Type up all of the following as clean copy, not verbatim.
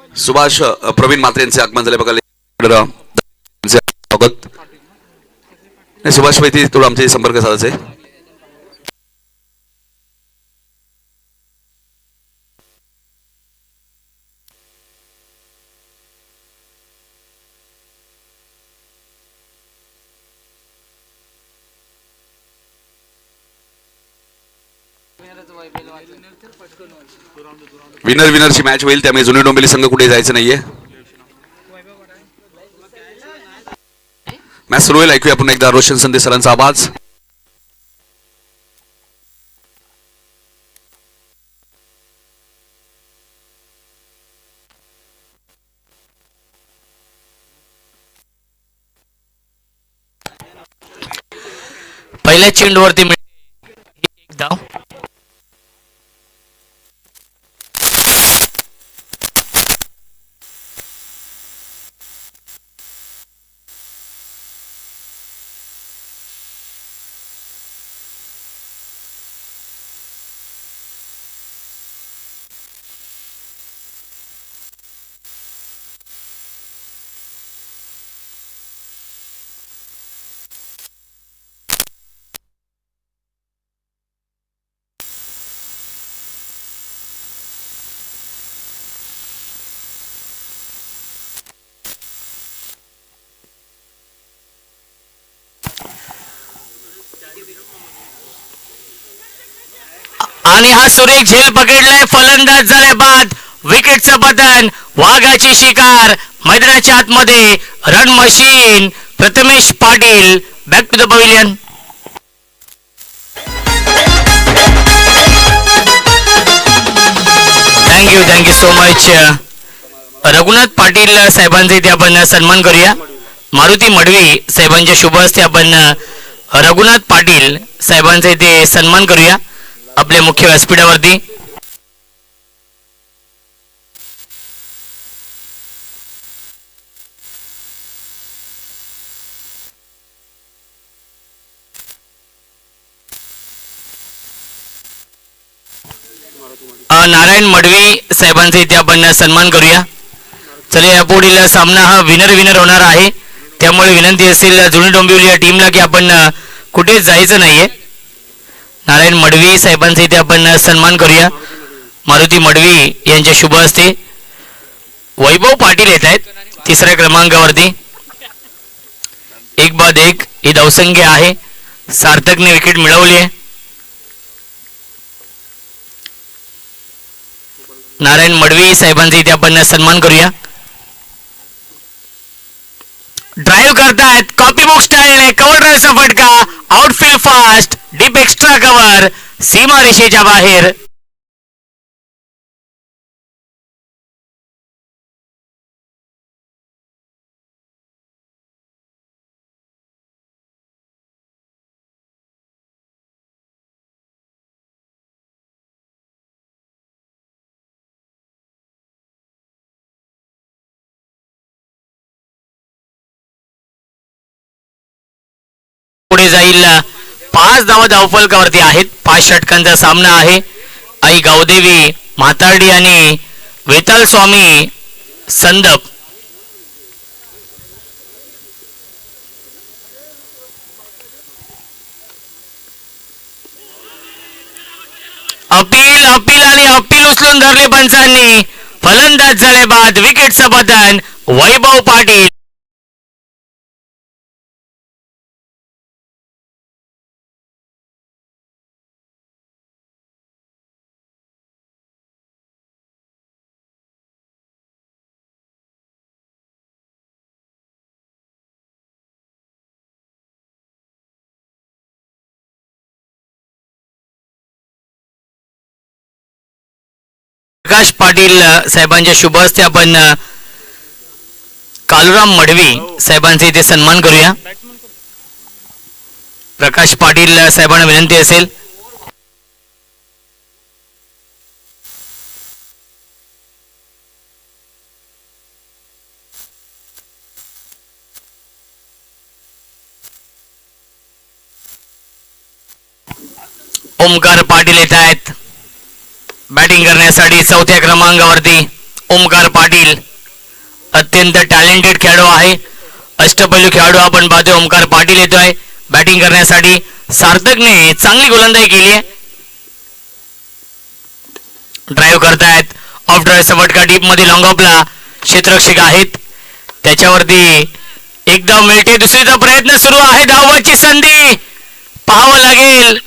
सुभाष प्रवीण मात्रे यांचे आगमन झाले बघा. स्वागत. सुभाष माहिती थोडं आमचे संपर्क साधायचे. विनरची मॅच होईल त्यामुळे जुनी डोंबिवली संघ कुठे जायचं नाहीये. मॅच सुरू होईल. ऐकूया पुन्हा एकदा रोशन संदेश सरांचा आवाज. पहिल्या चेंडूवरती एक धाव. आणि हा सुरेख झेल पकडलाय. फलंदाज झाले बाद. विकेटचं पतन. वाघाची शिकार मैदानाच्या आतमध्ये. Run machine Prathamesh Patil. Back to the pavilion. Thank you so much. Raghunath Patil साहेबांचा इथे आपण सन्मान करूया. मारुती मडवी साहेबांच्या शुभ हस्ते आपण रघुनाथ पाटील साहेबांचा इथे सन्मान करूया आपल्या मुख्य व्यासपीठावरती. नारायण मडवी साहेबांचा इथे आपण सन्मान करूया. चला या पुढील सामना हा विनर होणार आहे. त्यामुळे विनंती असेल जुनी डोंबिवली या टीमला की आपण कुठेच जायचं नाहीये. नारायण मडवी साहेबांचा इथे आपण सन्मान करूया. मारुती मडवी यांच्या शुभ हस्ते. वैभव पाटील येत आहेत तिसऱ्या क्रमांकावरती. एक बाद एक ही धावसंख्या आहे. सार्थकने विकेट मिळवली आहे. नारायण मडवी साहेबांचा इथे आपण सन्मान करूया. ड्राईव्ह करतायत कॉपी बुक स्टाईलने. कव्हर ड्राईव्हचा फटका. Outfield fast. Deep extra cover. सीमा रेषेच्या बाहेर. पुढे जाईल. 5 धावा धावफलकावरती आहेत. 5 षटकांचा सामना आहे. आई गावदेवी म्हातारडी आणि वेताल स्वामी संदप. अपील आणि अपील उचलून धरले पंचांनी. फलंदाज झाले बाद. विकेटचं पतन. वैभव पाटील. प्रकाश पाटील साहेबांच्या शुभ हस्ते आपण कालुराम मडवी साहेबांचे इथे सन्मान करूया. प्रकाश पाटील साहेबांना विनंती असेल. ओमकार पाटील येत आहेत बॅटिंग करण्यासाठी चौथ्या क्रमांकावरती. ओमकार पाटील अत्यंत टॅलेंटेड खेळाडू आहे, अष्टपैलू खेळाडू आपण पाहतोय. ओमकार पाटील येतोय बॅटिंग करण्यासाठी. सार्थकने चांगली गोलंदाजी केली आहे. ड्राईव्ह करतायत. ऑफ ड्राईव्हचा फटका डीप मध्ये लॉंग ऑफला क्षेत्ररक्षक आहेत त्याच्यावरती एकदा मिळते. दुसरीचा प्रयत्न सुरू आहे. धावाची संधी पाहावं लागेल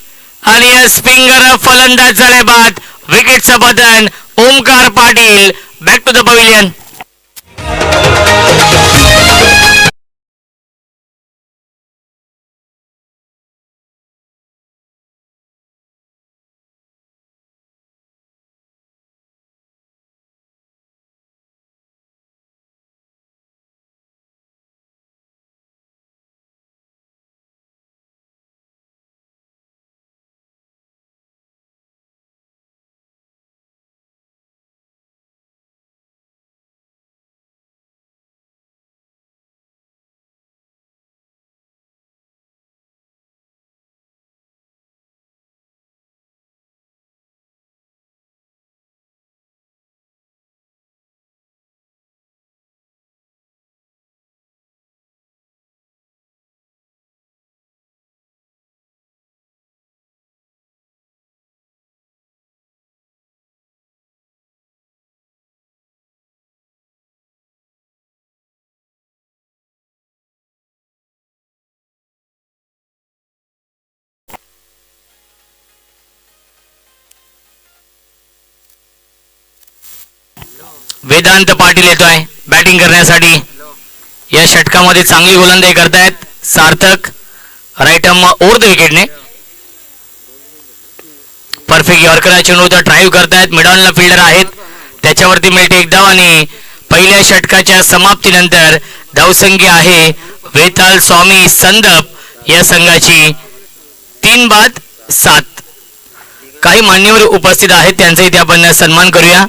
आणि स्पिंगर फलंदाज झाले बाद. विकेटचं पतन. Omkar Patil back to the pavilion. Vedant Patil येतोय बॅटिंग करण्यासाठी. या षटकामध्ये चांगली गोलंदाजी करतायत Sarthak. Right arm over the विकेटने परफेक्ट यॉर्कर चेंडूचा ड्राईव्ह करतायत. मिडॉनला फिल्डर आहेत त्याच्यावरती मिळते एक धाव आणि पहिल्या षटकाच्या समाप्तीनंतर धावसंख्या आहे वेताल स्वामी संदप या संघाची 3-7. काही मान्यवर उपस्थित आहेत त्यांचा इथे आपण सन्मान करूया.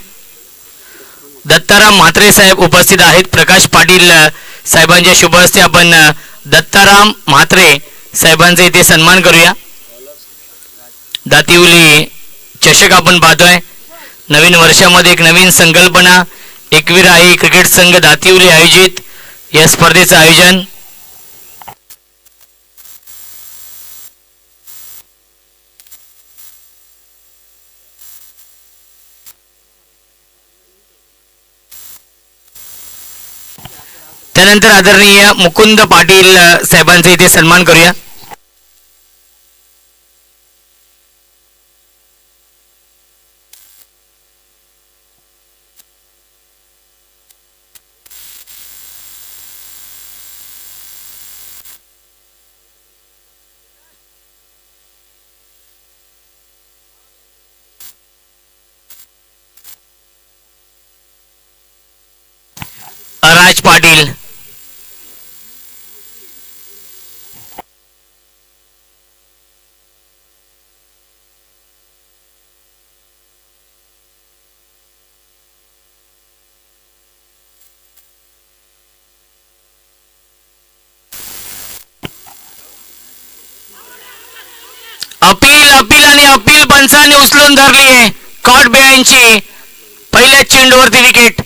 दत्ताराम म्हात्रे साहेब उपस्थित आहेत. प्रकाश पाटील साहेबांच्या शुभ हस्ते आपण दत्ताराम म्हात्रे साहेबांचा इथे सन्मान करूया. दातिवली चषक आपण पाहतोय. नवीन वर्षामध्ये एक नवीन संकल्पना एकविराई क्रिकेट संघ दातिवली आयोजित या स्पर्धेचं आयोजन. त्यानंतर आदरणीय मुकुंद पाटील साहेबांचा इथे सन्मान करूया. राज पाटील अपील आणि अपील पंचाने उचलून धरली आहे. कॉट बेयांची पहिल्या चेंडूवरती विकेट.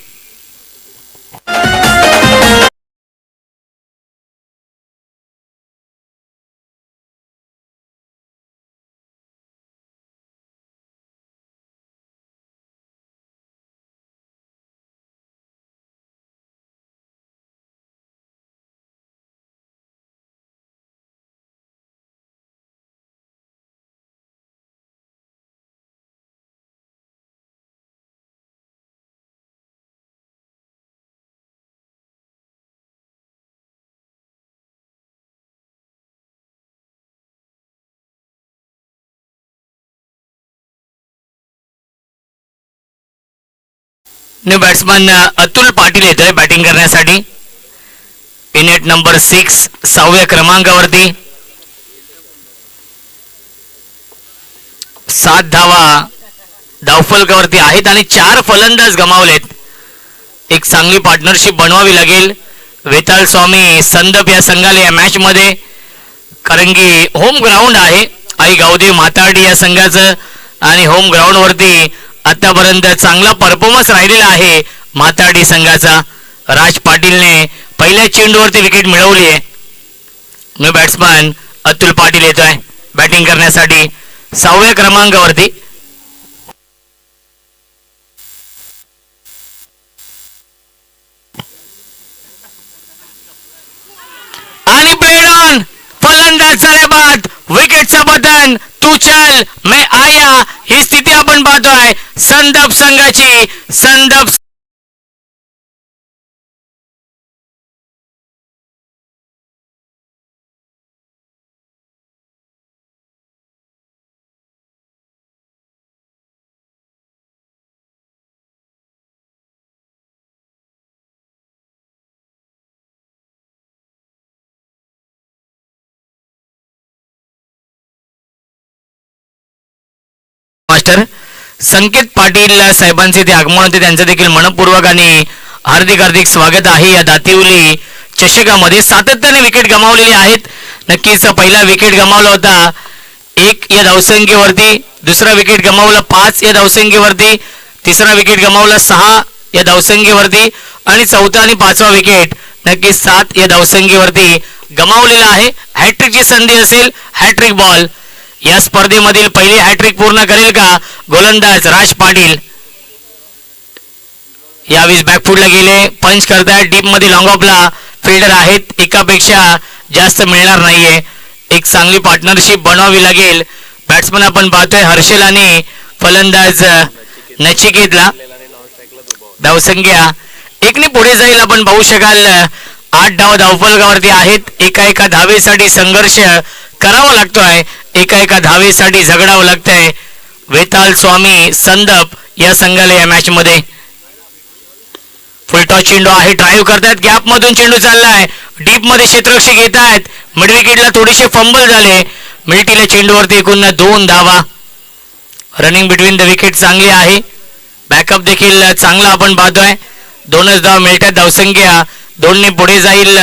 न्यू बॅट्समन अतुल पाटील येतोय बॅटिंग करण्यासाठी. इनेट नंबर 6 6व्या क्रमांकावरती. 7 धावा धावफलकावरती आहेत आणि 4 फलंदाज गमावलेत. एक चांगली पार्टनरशिप बनवावी लागेल वेताल स्वामी संदप या संघाला या मॅच मध्ये, कारण की होम ग्राउंड आहे आई गावदेव म्हातार्डी या संघाचं आणि होम ग्राउंड वरती आतापर्यंत चांगला परफॉर्मन्स राहिलेला आहे माताडी संघाचा. राज पाटीलने पहिल्या चेंडूवरती विकेट मिळवली आहे. न्यू बॅट्समन अतुल पाटील येतोय बॅटिंग करण्यासाठी 6व्या क्रमांकावरती. आणि प्लेड ऑन. फलंदाज झाल्या बाद. विकेटचं बटन. तू चल मैं आया. ही स्थिती आपण पाहतोय संदप संघाची. संदप मास्टर संकेत पाटील साहेबांचे ते आगमन होते, त्यांचं देखील मनपूर्वक आणि हार्दिक हार्दिक स्वागत आहे. या दातिवली चषकामध्ये सातत्याने विकेट गमावलेले आहेत. नक्कीच पहिला विकेट गमावला होता 1 या धावसंख्येवरती, दुसरा विकेट गमावला 5 या धावसंख्येवरती, तिसरा विकेट गमावला 6 या धावसंख्येवरती आणि चौथा आणि 5वा विकेट नक्कीच 7 या धावसंख्येवरती गमावलेला आहे. हॅट्रिकची संधी असेल, हॅट्रिक बॉल. या स्पर्धेमधील पहिली हॅट्रिक पूर्ण करेल का गोलंदाज राज पाटील. यावेळी बॅकफुटला गेले, पंच करतायत. डीप मध्ये लॉंग ऑफला फिल्डर आहेत, एकापेक्षा जास्त मिळणार नाहीये. एक चांगली पार्टनरशिप बनवावी लागेल. बॅट्समन आपण पाहतोय हर्षल आणि फलंदाज नचिकेतला. धावसंख्या 1ने पुढे जाईल आपण पाहू शकाल. 8 धाव धावफलकावरती आहेत. एका धावेसाठी संघर्ष करावा लागतोय, एका धावेसाठी झगडावं लागतंय. वेताल स्वामी संदप या संघाला या मॅच मध्ये. फुलटॉस चेंडू आहे, ड्राईव्ह करतायत, गॅप मधून चेंडू चाललाय, डीप मध्ये क्षेत्ररक्षक घेत आहेत. मिड विकेटला थोडेसे फंबल झाले. मिल्टीला चेंडूवरती एकूण 2 धावा. रनिंग बिटवीन द विकेट चांगली आहे. बॅकअप देखील चांगला आपण पाहतोय. 2च धाव मिळतात. धावसंख्या 2ने पुढे जाईल.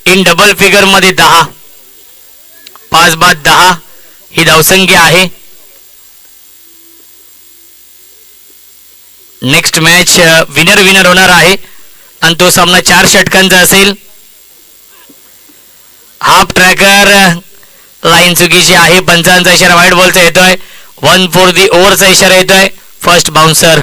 इन डबल फिगर मध्ये 10. 5 बाद 10 ही धावसंख्या आहे. नेक्स्ट मॅच विनर होणार आहे आणि तो सामना 4 षटकांचा असेल. हाफ ट्रॅकर लाईन चुकीची आहे. पंचांचा इशारा व्हाईट बॉलचा येतोय. 1 फॉर दी ओव्हरचा इशारा येतोय. First bouncer.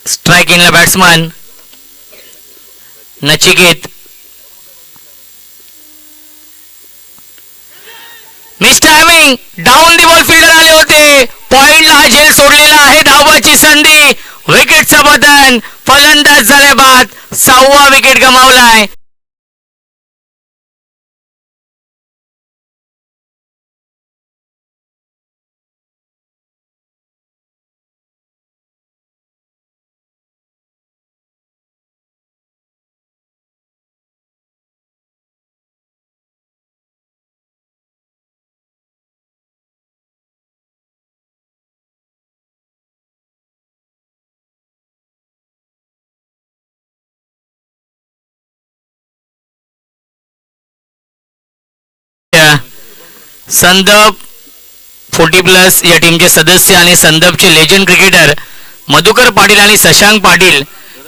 स्ट्राइक इनला बॅट्समन नचिकेत. मिस्टर हॅमिंग डाऊन दी बॉल फिल्डर आले होते. पॉइंटला हा झेल सोडलेला आहे. धावाची संधी. विकेटचं बटन. फलंदाज झाले बाद. 6वा विकेट गमावलाय. संदप 40+ या टीमचे सदस्य आणि संदपचे लेजंड क्रिकेटर मधुकर पाटील आणि शशांक पाटील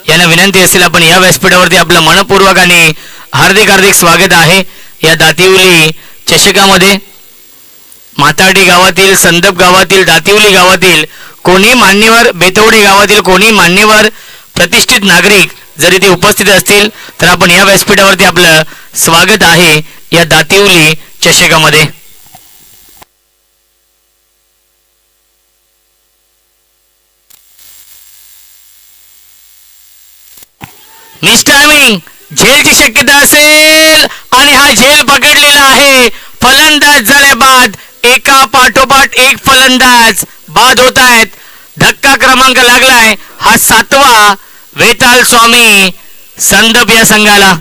यांना विनंती असेल आपण या व्यासपीठावरती आपलं मनपूर्वक आणि हार्दिक हार्दिक स्वागत आहे. या दातिवली चषकामध्ये माताडी गावातील, संदप गावातील, दातिवली गावातील कोणी मान्यवर, बेतवडे गावातील कोणी मान्यवर प्रतिष्ठित नागरिक जरी ते उपस्थित असतील तर आपण या व्यासपीठावरती आपलं स्वागत आहे या दातिवली चषकामध्ये. मिस्टर हॅमिंग झेलची शक्यता असेल आणि हा झेल पकडलेला आहे. फलंदाज झाले बाद. एका पाठोपाठ एक फलंदाज बाद होत आहेत. धक्का क्रमांक लागलाय हा 7वा वेताल स्वामी संदप या संघाला.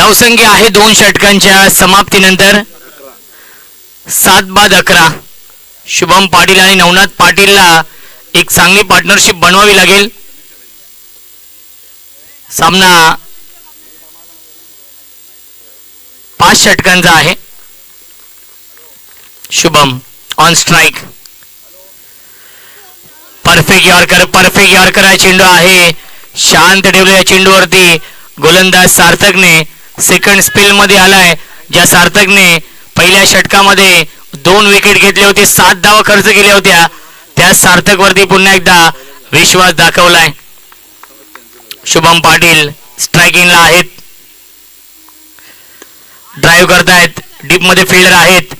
धावसंख्या आहे 2 षटकांच्या समाप्तीनंतर 7-11. शुभम पाटील आणि नवनाथ पाटीलला एक चांगली पार्टनरशिप बनवावी लागेल. सामना 5 षटकांचा आहे. Shubham on strike. Perfect yorker हा चेंडू आहे. शांत ठेवलेल्या चेंडूवरती गोलंदाज सार्थकने सेकंड स्पेल मध्ये आलाय. ज्या सार्थकने पहिल्या षटकामध्ये 2 विकेट घेतले होते, 7 धावा खर्च केल्या होत्या, त्या सार्थक वरती पुन्हा एकदा विश्वास दाखवलाय. शुभम पाटील स्ट्रायकिंगला आहेत. ड्राईव्ह करतायत. डीप मध्ये फिल्डर आहेत.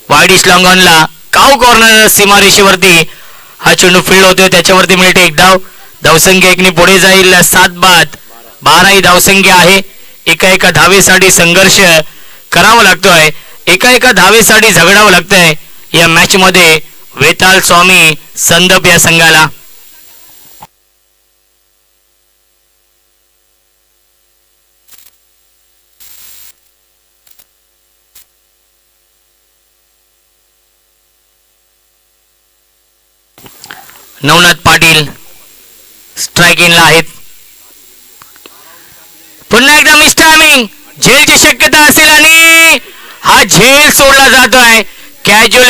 वाईडिश लॉंग ऑनला काव कॉर्नर सीमारेषेवरती हा चेंडू फील्ड होतोय, त्याच्यावरती मिळते 1 धाव. धावसंख्या 1 ने पुढे जाईल. 7-12 ही धावसंख्या आहे. एका धावेसाठी संघर्ष करावा लागतोय. एका धावेसाठी झगडावं लागतंय या मॅच मध्ये वेताल स्वामी संदप या संघाला. नवनाथ पाटील स्ट्रायकिंगला आहेत. पुन्हा एकदा मिस टायमिंग. झेलची शक्यता असेल आणि हा झेल सोडला जातोय. कॅज्युअल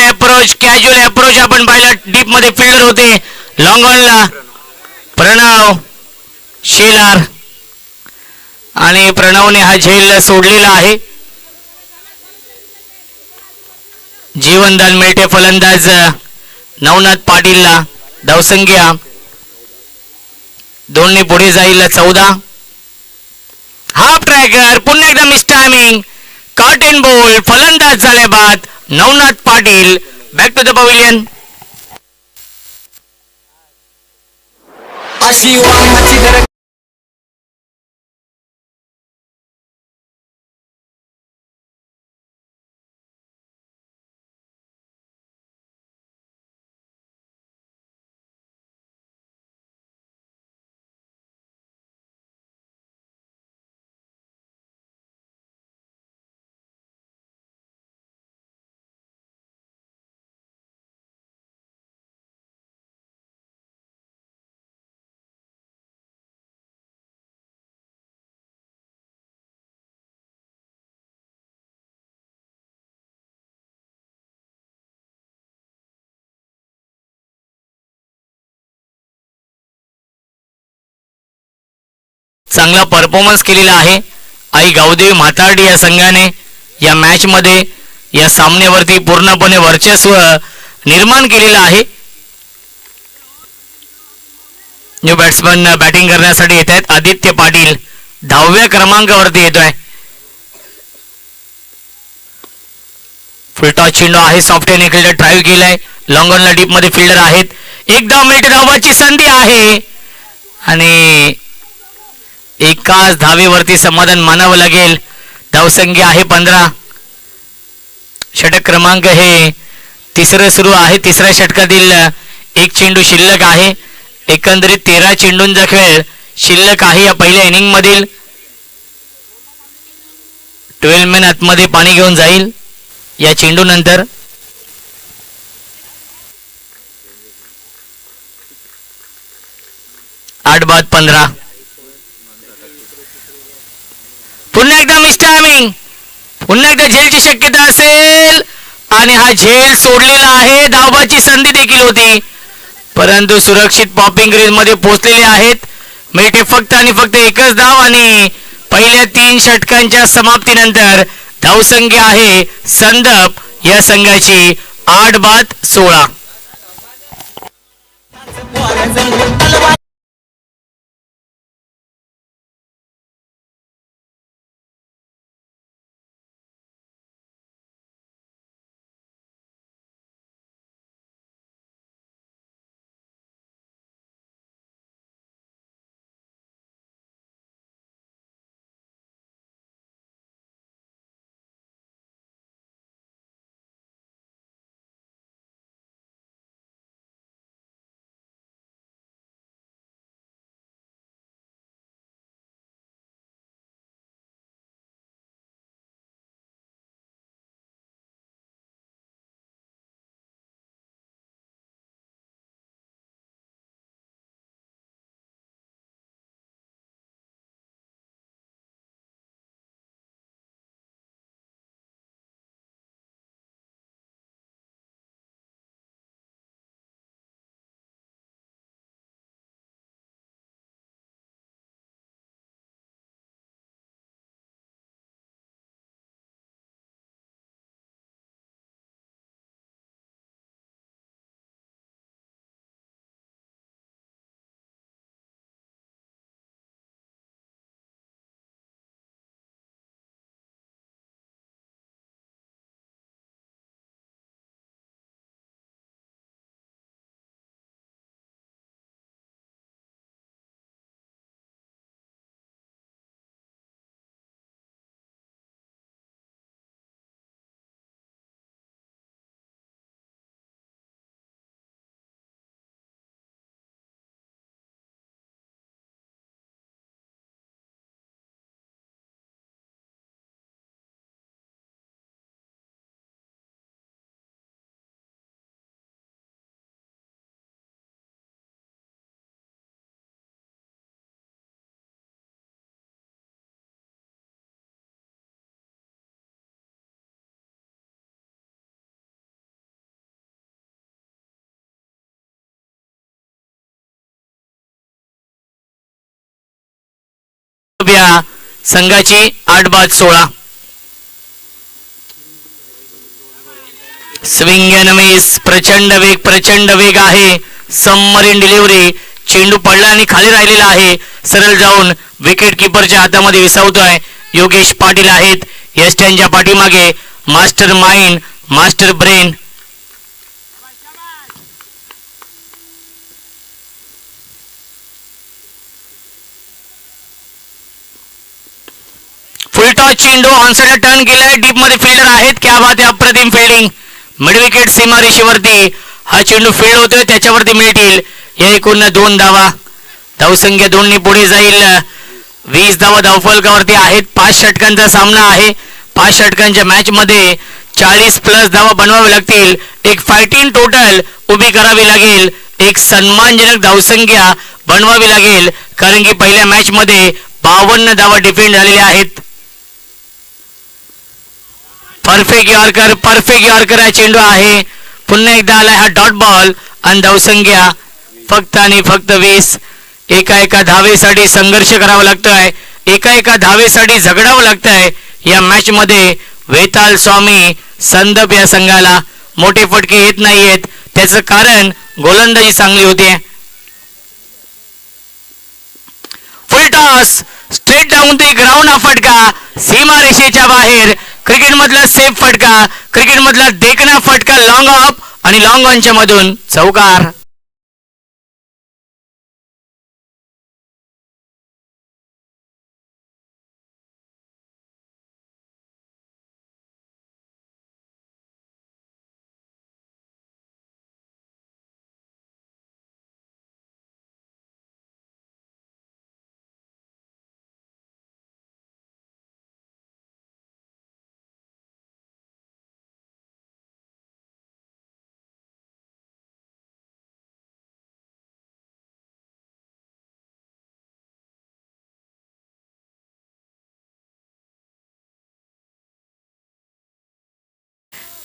अप्रोच आपण पाहिला. डीप मध्ये फिल्डर होते. लॉंग ऑनला प्रणव शेलार आणि प्रणवने हा झेल सोडलेला आहे. जीवनदान मिळते फलंदाज नवनाथ पाटीलला. धावसंख्या 2 ने पुढे जाईल. 14. Half tracker. पुन्हा एकदा miss timing. Cut in ball. फलंदाज झाले बाद. Navnath Patil back to the pavilion. चांगला परफॉर्मन्स केलेला आहे आई गावदेवी म्हातार्डी या संघाने. या मॅच मध्ये या सामन्यावरती पूर्णपणे वर्चस्व निर्माण केलेलं आहे. न्यू बॅट्समन बॅटिंग करण्यासाठी येत आहेत. आदित्य पाटील 10व्या क्रमांकावरती येतोय. फुलटॉस चेंडू आहे. सॉफ्टवेअर खेळत ड्राईव्ह केलाय. लॉंग ऑनला डीप मध्ये फिल्डर आहेत. 1 धाव मिळते. धावाची संधी आहे आणि एकाच धावेवरती समाधान मानावं लागेल. धावसंख्या आहे 15. षटक क्रमांक हे तिसरं सुरू आहे. तिसऱ्या षटकातील 1 चेंडू शिल्लक आहे. एकंदरीत 13 चेंडूंचा खेळ शिल्लक आहे या पहिल्या इनिंग मधील. 12 मॅन आतमध्ये पाणी घेऊन जाईल या चेंडू नंतर. आठ बाद 15. पुन्हा एकदा मिस टायमिंग. पुन्हा एकदा झेलची शक्यता असेल आणि हा झेल सोडलेला आहे. धावाची संधी देखील होती परंतु सुरक्षित पॉपिंग रेंज मध्ये पोहोचलेले आहेत. मिळते फक्त आणि फक्त 1च धाव आणि पहिल्या 3 षटकांच्या समाप्तीनंतर धावसंख्या आहे संदप या संघाची 8 बाद 16. संदप या संघाची 8-16. Swing and miss. प्रचंड वेग आहे. Submarine delivery. चेंडू पडला आणि खाली राहिलेला आहे. सरळ जाऊन विकेट किपरच्या हातामध्ये विसावतोय. योगेश पाटील आहेत यष्ट्यांच्या पाठीमागे. Master mind, master brain. फुल टॉस चेंडू ऑनसाइड टर्न केलाय. डीप मध्ये फिल्डर आहेत. क्या बात आहे. अप्रतिम फिल्डिंग. मिड विकेट सीमा रेषेवरती हा चेंडू फील्ड होतोय. त्याच्यावरती मिळतील या एकूण 2 धावा. धावसंख्या 2 पुढे जाईल. 20 धावा धावफलकावरती आहेत. 5 षटकांचा सामना आहे. 5 षटकांच्या मॅच मध्ये 40+ धावा बनवावे लागतील. एक फायटिंग टोटल उभी करावी लागेल. एक सन्मानजनक धावसंख्या बनवावी लागेल, कारण की पहिल्या मॅच मध्ये 52 धावा डिफेंड झालेल्या आहेत. परफेक्ट यॉर्कर हा चेंडू आहे. पुन्हा एकदा आलाय हा डॉट बॉल आणि धावसंख्या फक्त आणि फक्त 20. एका धावेसाठी संघर्ष करावा लागतोय. एका धावेसाठी झगडावं लागतंय या मॅच मध्ये. वेताल स्वामी संदप या संघाला मोठे फटके येत नाहीयेत. त्याचं कारण गोलंदाजी चांगली होते. फुल toss straight down the ground हा फटका सीमारेषेच्या बाहेर. क्रिकेट मधला सेफ फटका, क्रिकेट मधला देखणा फटका. लॉंग ऑफ आणि लॉंग ऑनच्या मधून चौकार.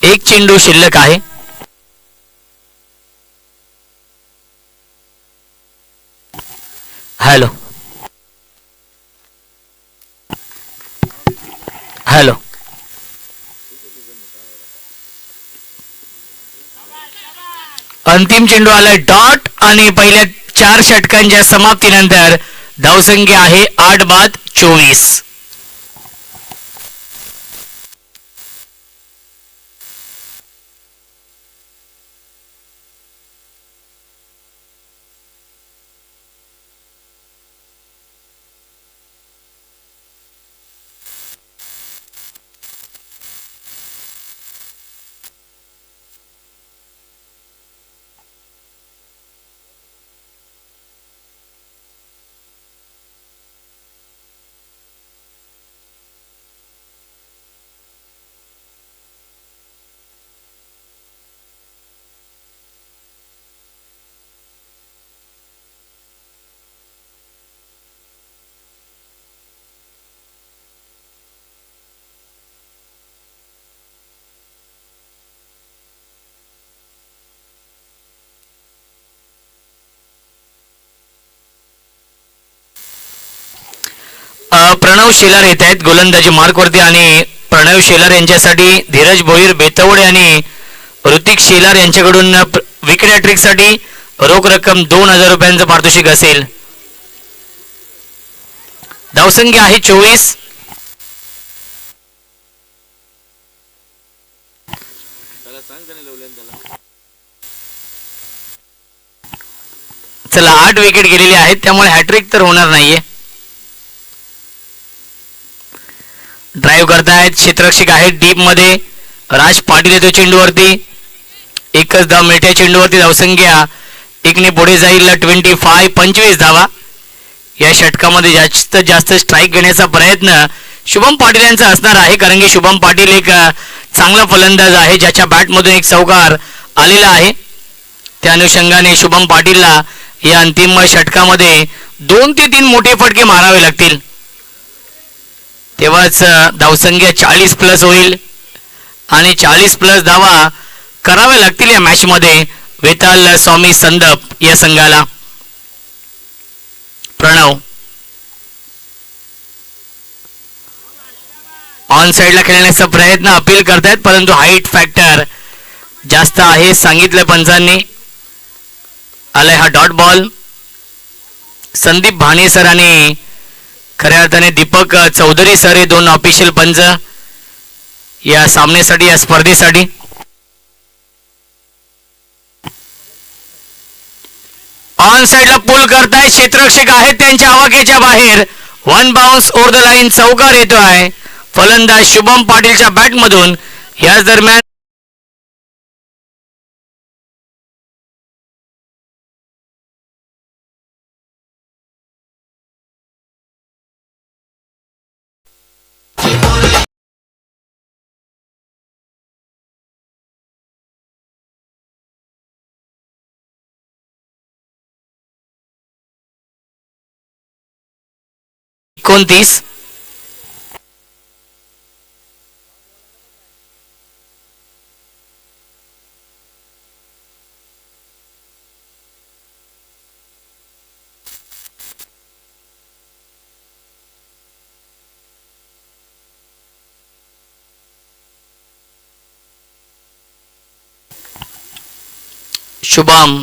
एक चेंडू शिल्लक आहे. हॅलो अंतिम चेंडू आलाय डॉट आणि पहिल्या 4 षटकांच्या समाप्तीनंतर धावसंख्या आहे 8-24. प्रणव शेलार येत आहेत गोलंदाजी मार्कवरती आणि प्रणव शेलार यांच्यासाठी धीरज भोईर बेतवडे आणि ऋतिक शेलार यांच्याकडून विकेट हॅट्रिक साठी रोख रक्कम 2000 रुपयांचं पारितोषिक असेल. धावसंख्या आहे 24. चला 8 विकेट गेलेले आहेत, त्यामुळे हॅट्रिक तर होणार नाहीये. ड्राईव्ह करतायत क्षेत्ररक्षक आहेत डीप मध्ये. राज पाटील येतो चेंडूवरती. एकच धाव मिळते चेंडूवरती. धावसंख्या 1 पुढे जाईल. 25 धावा. या षटकामध्ये जास्तीत जास्त स्ट्राईक घेण्याचा प्रयत्न शुभम पाटील यांचा असणार आहे, कारण की शुभम पाटील एक चांगला फलंदाज आहे ज्याच्या बॅटमधून एक चौकार आलेला आहे. त्या अनुषंगाने शुभम पाटीलला या अंतिम षटकामध्ये 2 ते 3 मोठे फटके मारावे लागतील, तेव्हाच धावसंख्या 40+ होईल आणि 40+ धावा कराव्या लागतील या मॅच मध्ये वेताल स्वामी संदप या संघाला. प्रणव ऑन साईडला खेळण्याचा प्रयत्न अपील करतायत, परंतु हाईट फॅक्टर जास्त आहे सांगितलं पंचांनी. आलाय हा डॉट बॉल. संदीप भाणे सर आणि खऱ्या अर्थाने दीपक चौधरी सर हे दोन ऑफिशियल पंच या सामन्यासाठी, या स्पर्धेसाठी. ऑन साईडला पुल करताय, क्षेत्ररक्षक आहेत त्यांच्या आवाक्याच्या बाहेर. One bounce over the line, चौकार येतोय. फलंदाज शुभम पाटीलच्या बॅटमधून. याच दरम्यान एकोणतीस. शुभम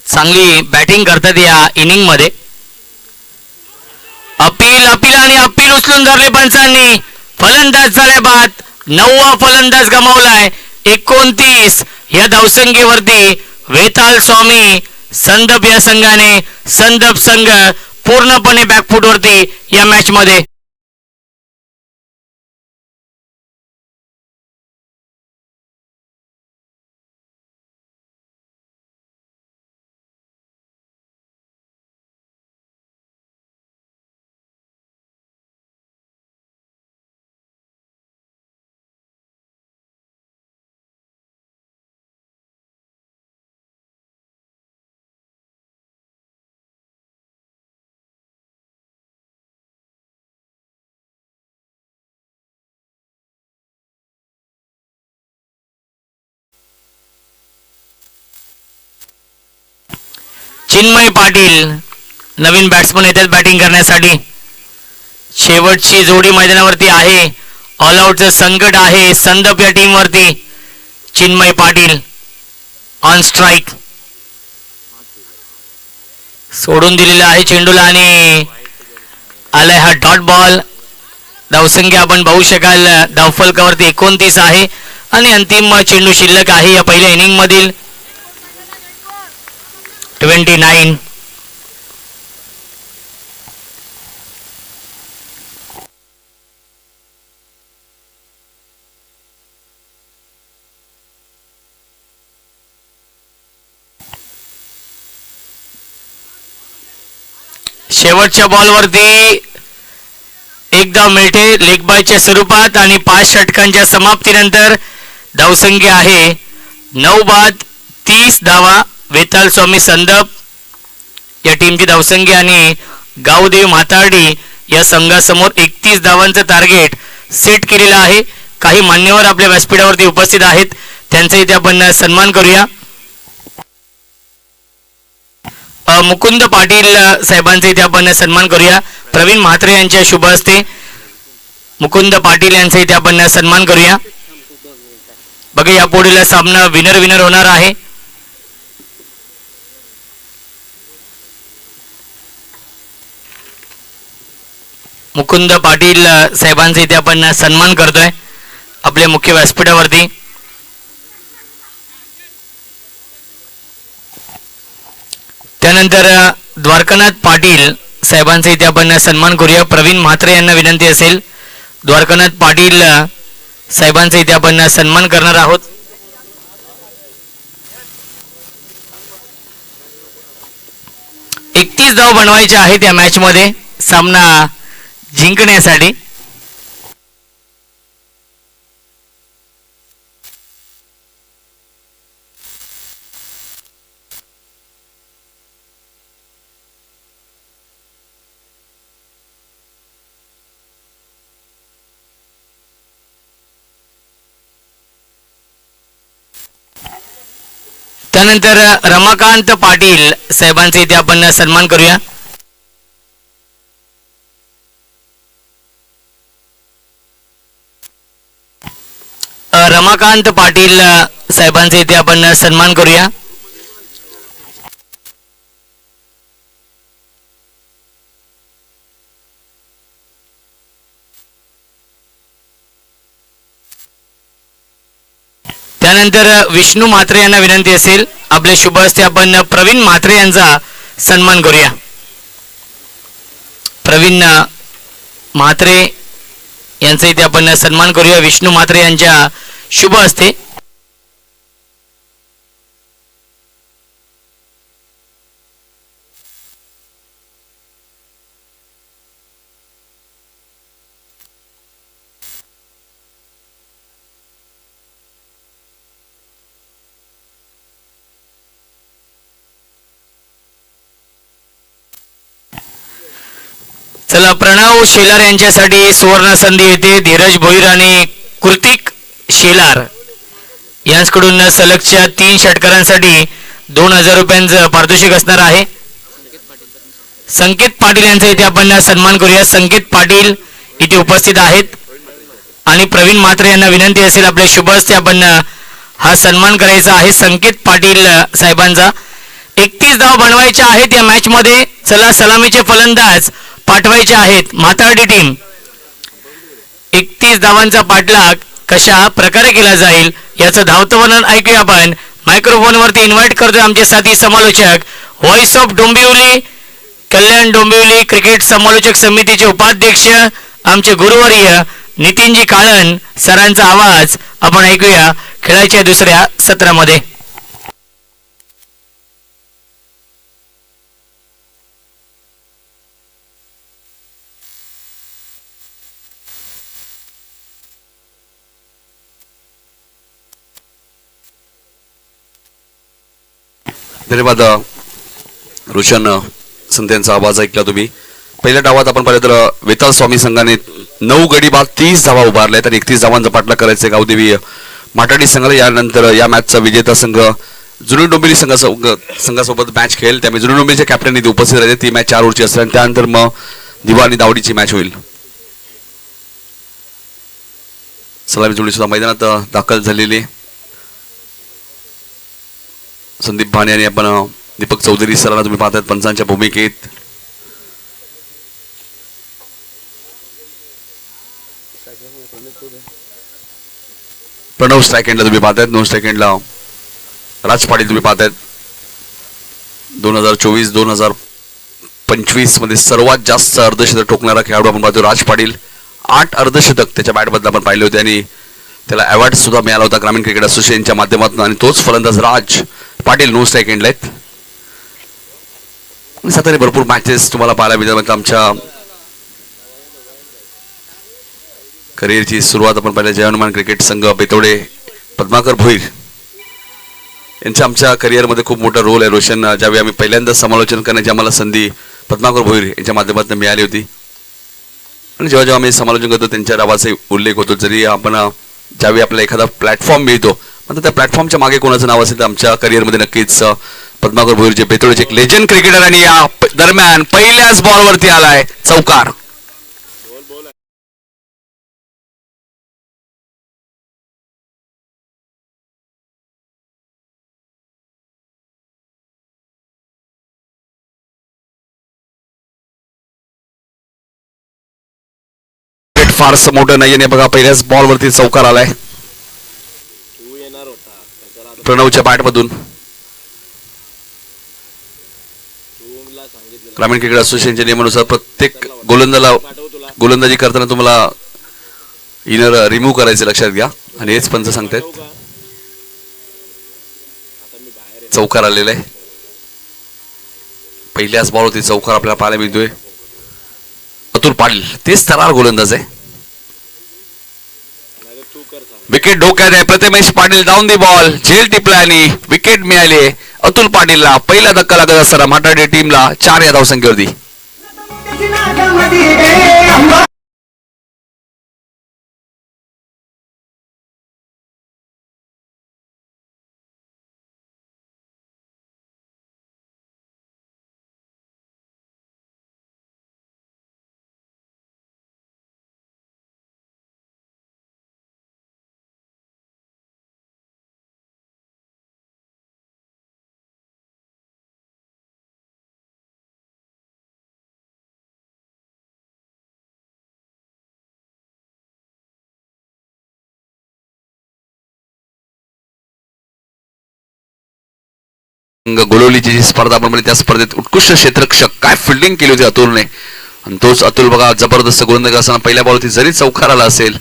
चांगली बॅटिंग करतात या इनिंग मध्ये. अपील अपील आणि अपील उचलून धरले पंचांनी. फलंदाज झालाय बाद. 9वा फलंदाज गमावलाय. 29 या धावसंख्येवरती वेताल स्वामी संदप या संघाने. संदप संघ पूर्णपणे बॅकफुटवरती या मॅच मध्ये. चिन्मय पाटील नवीन बॅट्समन येतात बॅटिंग करण्यासाठी. शेवटची जोडी मैदानावरती आहे. ऑल आउटचं संकट आहे संदप या टीम वरती. Chinmay Patil on strike. सोडून दिलेला आहे चेंडूला आणि आलाय हा डॉट बॉल. धावसंख्या आपण पाहू शकाल धावफलकावरती 29 आहे आणि अंतिम चेंडू शिल्लक आहे या पहिल्या इनिंग मधील. 29. शेवटच्या बॉलवरती एक धाव मिळते लेग बायच्या स्वरूपात आणि 5 षटकांच्या समाप्तीनंतर धावसंख्या आहे 9 बाद 30 धावा. वेताल स्वामी संदप या टीमची धावसंख्या आणि गावदेव म्हातार्डी या संघासमोर 31 धावांचं टार्गेट सेट केलेलं आहे. काही मान्यवर आपल्या व्यासपीठावरती उपस्थित आहेत, त्यांचा इथे आपण सन्मान करूया. मुकुंद पाटील साहेबांचा इथे आपण सन्मान करूया. प्रवीण म्हात्रे यांच्या शुभ हस्ते मुकुंद पाटील यांचा इथे आपण सन्मान करूया. बघा या पुढील सामना विनर होणार आहे. मुकुंद पाटील साहेबांचा इथे आपण सन्मान करतोय आपल्या मुख्य व्यासपीठावरती. त्यानंतर द्वारकानाथ पाटील साहेबांचा इथे आपण सन्मान करूया. प्रवीण म्हात्रे यांना विनंती असेल द्वारकानाथ पाटील साहेबांचा इथे आपण सन्मान करणार आहोत. एकतीस धाव बनवायचे आहेत या मॅच मध्ये सामना जिंकण्यासाठी. त्यानंतर रमाकांत पाटील साहेबांचे इथे आपण सन्मान करूया. रमाकांत पाटील साहेबांचा इथे आपण सन्मान करूया. त्यानंतर विष्णू म्हात्रे यांना विनंती असेल आपले शुभ हस्ते आपण प्रवीण म्हात्रे यांचा सन्मान करूया. प्रवीण म्हात्रे यांचा इथे आपण सन्मान करूया विष्णू म्हात्रे यांच्या शुभ हस्ते. चला, प्रणव शेलार यांच्यासाठी सुवर्ण संधी येते. धीरज भोईर आणि कृतिक शेलार यांच्याकडून सलगच्या 3 षटकारांसाठी 2000 रुपयांचं पारितोषिक असणार आहे. संकेत पाटील यांचा इथे आपण सन्मान करूया. संकेत पाटील इथे उपस्थित आहेत आणि प्रवीण म्हात्रे यांना विनंती असेल आपल्या शुभ हस्ते आपण हा सन्मान करायचा आहे संकेत पाटील साहेबांचा. 31 धाव बनवायच्या आहेत या मॅच मध्ये. चला, सलामीचे फलंदाज पाठवायचे आहेत. म्हातारडी टीम 31 धावांचा पाठलाग कशा प्रकारे केला जाईल याचं धावतं वर्णन ऐकूया आपण. मायक्रोफोनवरती इन्व्हाइट करतोय आमचे साथी समालोचक, voice of Dombivli, Kalyan Dombivli cricket समालोचक समितीचे उपाध्यक्ष आमचे गुरुवर्य नितीनजी काळन सरांचा आवाज आपण ऐकूया खेळाच्या दुसऱ्या सत्रामध्ये. धन्यवाद रोशन संध्यांचा आवाज ऐकला तुम्ही. पहिल्या डावात आपण पाहिलं तर वेताळ स्वामी संघाने 9 गडी बाद 30 धावा उभारल्या तर 31 धावांचा पाठलाग करायचे गावदेवी माटाडी संघाला. यानंतर या मॅचचा विजेता संघ जुनी डोंबिवली संघासोबत मॅच खेळेल. त्यामुळे जुनी डोंबिवलीचे कॅप्टन इथे उपस्थित राहते. ती मॅच 4 ओव्हरची असते आणि त्यानंतर मग दिवा आणि दावडीची मॅच होईल. सलामी जोडी सुद्धा मैदानात दाखल झालेली. संदीप भाणे आणि आपण दीपक चौधरी सरांना तुम्ही पाहताय पंचांच्या भूमिकेत. प्रणव स्ट्राईक एंडला तुम्ही पाहतायत. 9 स्ट्राईक एंडला राज पाटील तुम्ही पाहतायत. 2024-2025 मध्ये सर्वात जास्त अर्धशतक ठोकणारा खेळाडू आपण पाहतो राज पाटील. 8 अर्धशतक त्याच्या बॅटबद्दल आपण पाहिले होते आणि त्याला अवॉर्ड सुद्धा मिळाला होता ग्रामीण क्रिकेट असोसिएशनच्या माध्यमातून. आणि तोच फलंदाज राज पाटील 9 स्ट्राईक एंडला आहेत. सातारे भरपूर मॅचेस तुम्हाला पाहायला मिळतात. आमच्या करिअरची सुरुवात आपण पाहिलं जय हनुमान क्रिकेट संघ बेतोडे पद्माकर भोईर यांच्या आमच्या करिअरमध्ये खूप मोठा रोल आहे. रोशन, ज्यावेळी आम्ही पहिल्यांदा समालोचन करण्याची आम्हाला संधी पद्माकर भोईर यांच्या माध्यमातून मिळाली होती आणि जेव्हा आम्ही समालोचन करतो त्यांच्या नावाचा उल्लेख होतो. जरी आपण ज्यावेळी आपल्याला एखादा प्लॅटफॉर्म मिळतो मात्र त्या प्लॅटफॉर्मच्या मागे कोणाचं नाव असेल तर आमच्या करिअरमध्ये नक्कीच पद्माकर भोईर जे बेतोडचे एक लेजंड क्रिकेटर आणि या दरम्यान पहिल्याच बॉलवरती आलाय चौकार. फारसं मोठं नाही आणि बघा पहिल्याच बॉलवरती चौकार आलाय प्रणवच्या बॅटमधून. ग्रामीण क्रिकेट असोसिएशनच्या नियमानुसार प्रत्येक गोलंदाजी करताना तुम्हाला इनर रिमूव्ह करायचे लक्षात घ्या आणि हेच पंच सांगतायत. चौकार आलेला आहे. पहिल्याच बॉलवरती चौकार आपल्याला पाहायला मिळतोय. अतुल पाटील तेच थरार गोलंदाज आहे. विकेट डोक्यात आहे. Prathamesh Patil down the ball झेल टिपला आणि विकेट मिळाली अतुल पाटीलला. पहिला धक्का लागत असताना म्हातारडी टीमला 4 या धावसंख्येवरती. गोलवलीची जी स्पर्धा आपण म्हणजे त्या स्पर्धेत उत्कृष्ट क्षेत्ररक्षक काय फिल्डिंग केली होती अतुलने, आणि तोच अतुल बघा जबरदस्त गोलंदाजी असताना पहिल्या बॉलवरती जरी चौकार आला असेल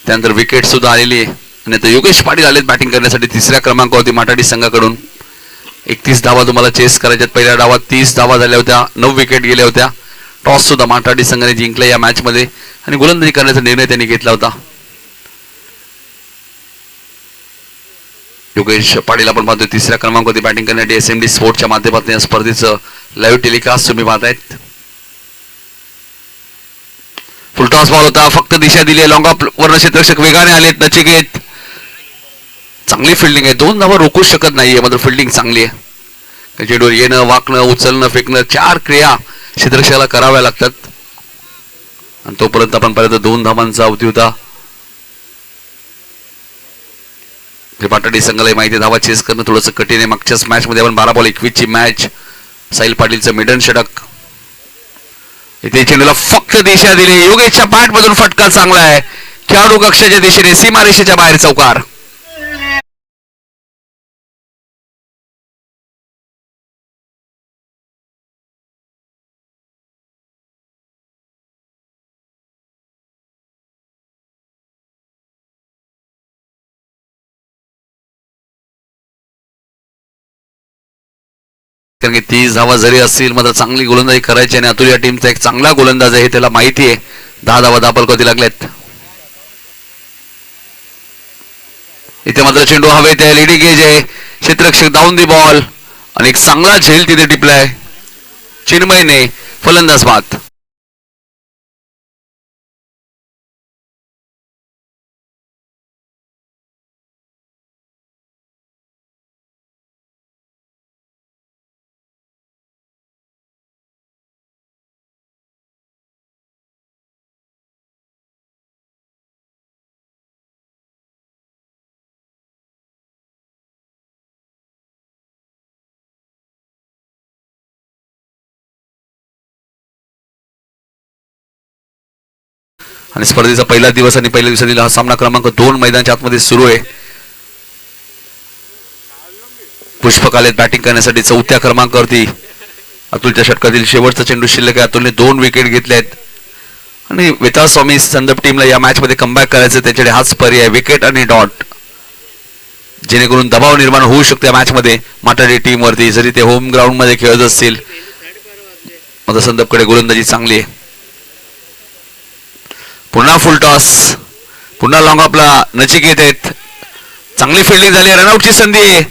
त्यानंतर विकेट सुद्धा आलेली आहे. आणि आता योगेश पाटील आलेत बॅटिंग करण्यासाठी तिसऱ्या क्रमांकावरती माटाडी संघाकडून. 31 धावा तुम्हाला चेस करायच्यात. पहिल्या डावात 30 धावा झाल्या होत्या, 9 विकेट गेल्या होत्या. टॉस सुद्धा माटाडी संघाने जिंकला या मॅच मध्ये आणि गोलंदाजी करण्याचा निर्णय त्यांनी घेतला होता. योगेश पाटील आपण पाहतोय तिसऱ्या क्रमांकावरती बॅटिंग करण्यासाठी. SMD स्पोर्टच्या माध्यमातून या स्पर्धेचं लाईव्ह टेलिकास्ट तुम्ही पाहतायत. फुल टॉस बॉल होता, फक्त दिशा दिली. लॉंग ऑफ वर्ण क्षेत्ररक्षक वेगाने आलेत. नचिकेत चांगली फिल्डिंग आहे, 2 धावा रोखू शकत नाहीये, मात्र फिल्डिंग चांगली आहे. चेंडूवर येणं, वाकणं, उचलणं, फेकणं 4 क्रिया क्षेत्ररक्षकाला कराव्या लागतात आणि तोपर्यंत आपण पाहिलं तर 2 धावांचा अवधी होता. पाटाडी संघाला माहिती धावा चेस करणं थोडंसं कठीण आहे. मागच्याच मॅच मध्ये आपण 12 बॉल 21 ची मॅच, साहिल पाटीलचं मिडन षटक. इथे चेंडूला फक्त दिशा दिली. योगेशच्या बॅट मधून फटका चांगला आहे, खेळाडू कक्षाच्या दिशेने सीमारेषेच्या बाहेर चौकार. कारण की 30 धावा जरी असतील मात्र चांगली गोलंदाजी करायची आणि अतुल या टीमचा एक चांगला गोलंदाज आहे हे त्याला माहिती आहे. 10 धावा दापलकोती लागल्यात. इथे मात्र चेंडू हवेत आहे, लेडी गेज आहे, क्षेत्ररक्षक डाऊन दी बॉल आणि एक चांगला झेल तिथे टिपलाय चिन्मयने. फलंदाज बाद. आणि स्पर्धेचा पहिला दिवस आणि पहिल्या दिवसातील हा सामना क्रमांक 2 मैदानाच्या आतमध्ये सुरू आहे. पुष्पक आलेत बॅटिंग करण्यासाठी 4थ्या क्रमांकावरती. अतुलच्या षटकातील शेवटचा चेंडू शिल्लक आहे. अतुलने 2 विकेट घेतले आहेत आणि वेता स्वामी संदप टीमला या मॅच मध्ये कमबॅक करायचं, त्याच्याकडे हाच पर्याय विकेट आणि डॉट, जेणेकरून दबाव निर्माण होऊ शकतो या मॅच मध्ये माटाडी टीम वरती. जरी ते होम ग्राउंड मध्ये खेळत असतील मात्र संदपकडे गोलंदाजी चांगली आहे. पुन्हा फुल टॉस, पुन्हा लॉंग ऑफला नचिकेत आहेत. चांगली फिल्डिंग झाली, रनआउटची संधी आहे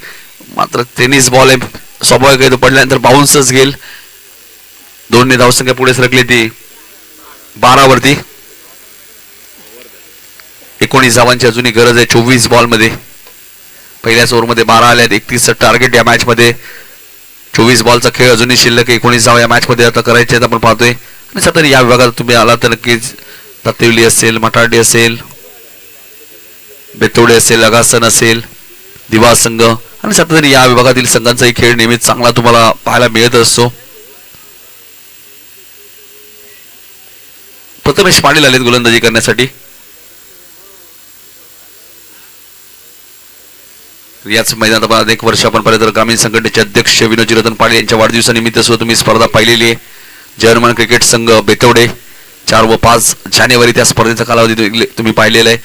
मात्र टेनिस बॉल आहे, स्वाभाविक आहे तो पडल्यानंतर बाउन्सच गेल. 2 धावसंख्या पुढे सरकली ती 12 वरती. 19 धावांची अजूनही गरज आहे 24 बॉल मध्ये. पहिल्याच ओव्हरमध्ये 12 आल्यात. 31चं टार्गेट या मॅच मध्ये. 24 बॉलचा खेळ अजूनही शिल्लक. 19 धावा या मॅच मध्ये आता करायचे आहेत आपण पाहतोय. आणि सतत या विभागात तुम्ही आला तर नक्कीच तातिवली असेल, मटारडी असेल, बेतोडे असेल, अगासन असेल, दिवा संघ आणि सतत या विभागातील संघांचाही खेळ नेहमीच चांगला तुम्हाला पाहायला मिळत असतो. प्रथमेश पाटील आलेत गोलंदाजी करण्यासाठी. याच मैदानात अनेक वर्ष आपण पाहिलं तर ग्रामीण संघटनेचे अध्यक्ष विनोदजी रतन पाटील यांच्या वाढदिवसानिमित्त सुद्धा तुम्ही स्पर्धा पाहिलेली आहे. जर्मन क्रिकेट संघ बेतवडे 4 व 5 जानेवारी त्या स्पर्धेचा कालावधी तुम्ही पाहिलेला आहे.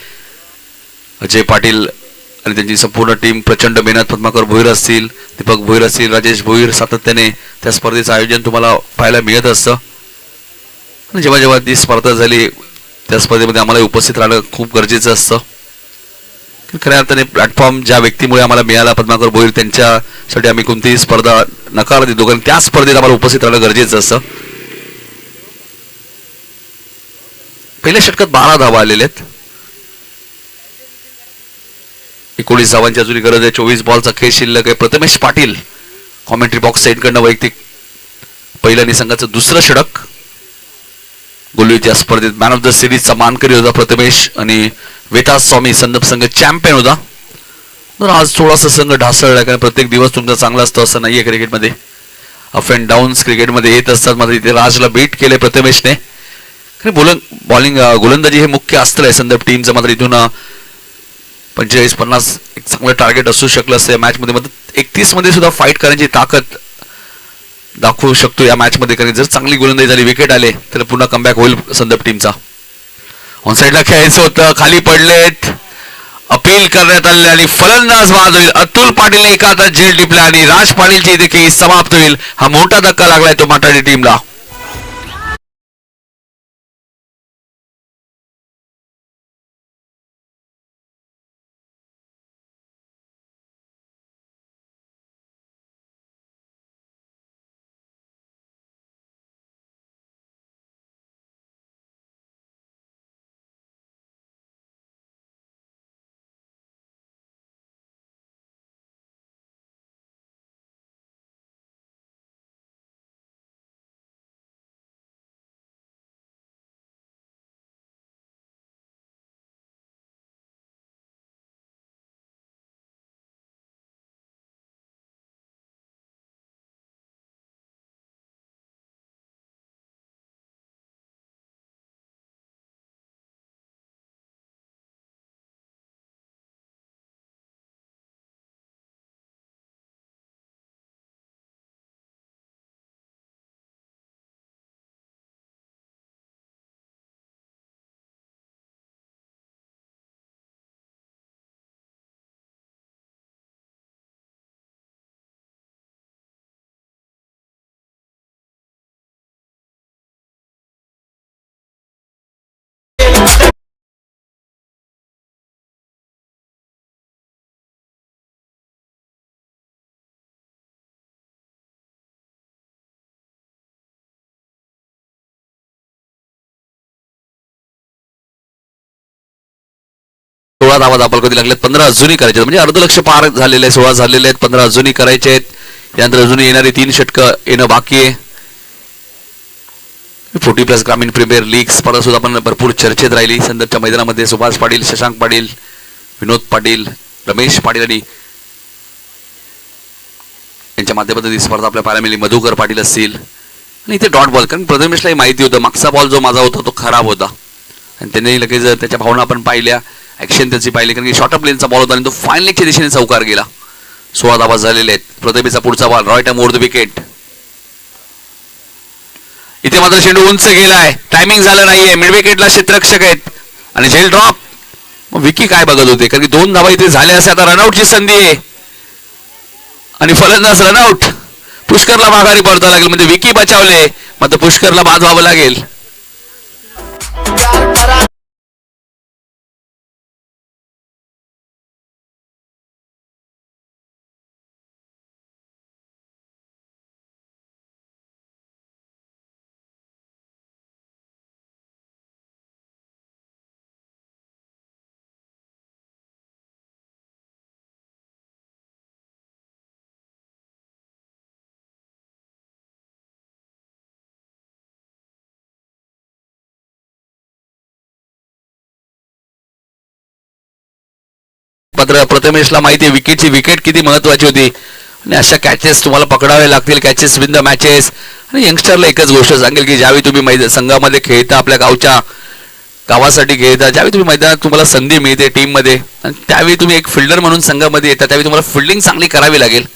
अजय पाटील आणि त्यांची संपूर्ण टीम प्रचंड मेहनत. पद्माकर भोईर असतील, दीपक भोईर असतील, राजेश भोईर सातत्याने त्या स्पर्धेचं आयोजन तुम्हाला पाहायला मिळत असतं. आणि जेव्हा जेव्हा ती स्पर्धा झाली त्या स्पर्धेमध्ये आम्हाला उपस्थित राहणं खूप गरजेचं असतं. खऱ्या अर्थाने प्लॅटफॉर्म ज्या व्यक्तीमुळे आम्हाला मिळाला पद्माकर भोईर, त्यांच्यासाठी आम्ही कोणतीही स्पर्धा नकार देतो कारण त्या स्पर्धेत आम्हाला उपस्थित राहणं गरजेचं असतं. पहिल्या षटकात 12 धावा आलेल्या आहेत. 19 धावांची अजूनही गरज आहे. 24 बॉलचा खेळ शिल्लक आहे. प्रथमेश पाटील कॉमेंट्री बॉक्स साईडकडनं वैयक्तिक पहिल्या आणि संघाचं 2रं षटक. गोलवीच्या स्पर्धेत मॅन ऑफ द सिरीजचा मानकरी होता प्रथमेश आणि वेता स्वामी संदप संघ चॅम्पियन होता. तर आज थोडासा संघ ढासळला कारण प्रत्येक दिवस तुमचा चांगला असतो असं नाहीये क्रिकेटमध्ये. अप अँड डाऊन्स क्रिकेटमध्ये येत असतात. मात्र इथे राजला बीट केले प्रथमेशने. बॉलिंग गोलंदाजी हे मुख्य अस्त्र आहे संदर्भ टीमचं. मात्र इथून 45-50 एक चांगलं टार्गेट असू शकलं असतं या मॅचमध्ये. मग 31 मध्ये सुद्धा फाईट करण्याची ताकद दाखवू शकतो या मॅचमध्ये, कारण जर चांगली गोलंदाजी झाली, विकेट आले तर पुन्हा कमबॅक होईल संदर्भ टीमचा. ऑन साईडला खेळायचं होतं, खाली पडलेत, अपील करण्यात आले आणि फलंदाज बाद होईल. अतुल पाटीलने एका हातात झेल टिपला आणि राज पाटीलची इथे खेळी समाप्त होईल. हा मोठा धक्का लागलाय तो माटाडी टीमला. सोळा धावा दाखल कधी लागलेत, 15 अजूनही करायचे म्हणजे अर्धलक्ष पार झालेले आहे. 16 झालेले आहेत, 15 अजूनही करायचे आहेत. यानंतर अजूनही येणारी 3 षटकं येणं बाकी आहे. 40+ ग्रामीण प्रीमियर लीग स्पर्धा सुद्धा पण भरपूर चर्चेत राहिली. संदर्भच्या मैदानामध्ये सुभाष पाटील, शशांक पाटील, विनोद पाटील, रमेश पाटील आणि यांच्या माध्यमातून ही स्पर्धा आपल्या पाहायला मिळाली. मधुकर पाटील असतील आणि इथे डॉट बॉल, कारण प्रथमेशलाही माहिती होतं मागचा बॉल जो माझा होता तो खराब होता आणि त्यांनी लगेच त्याच्या भावना आपण पाहिल्या, ॲक्शन त्याची पाहिली, कारण की शॉर्ट ऑफ लेनचा बॉल होता आणि तो फाईन लेगच्या दिशेने चौकार गेला. 16 धावा झालेले आहेत. प्रथमेशचा पुढचा ball Roy term over the wicket. इथे मात्र चेंडू उंच गेलाय, टायमिंग झालं नाहीये, मिड विकेटला क्षेत्ररक्षक आहेत आणि झेल ड्रॉप. मग विकी काय बघत होते, कारण की 2 धावा इथे झाल्या असं आता रनआउटची संधी आहे आणि फलंदाज रनआउट. पुष्करला माघारी पडता लागेल, म्हणजे विकी बचावले मात्र पुष्करला बाद व्हावं लागेल. मात्र प्रथमेशला माहिती आहे विकेटची विकेट किती महत्वाची होती आणि अशा कॅचेस तुम्हाला पकडावे लागतील. Catches win the matches. आणि यंगस्टरला एकच गोष्ट सांगेल की ज्यावेळी तुम्ही संघामध्ये खेळता, आपल्या गावासाठी खेळता, ज्यावेळी तुम्ही मैदानात तुम्हाला संधी मिळते टीममध्ये आणि त्यावेळी तुम्ही एक फिल्डर म्हणून संघामध्ये येता, त्यावेळी तुम्हाला फिल्डिंग चांगली करावी लागेल,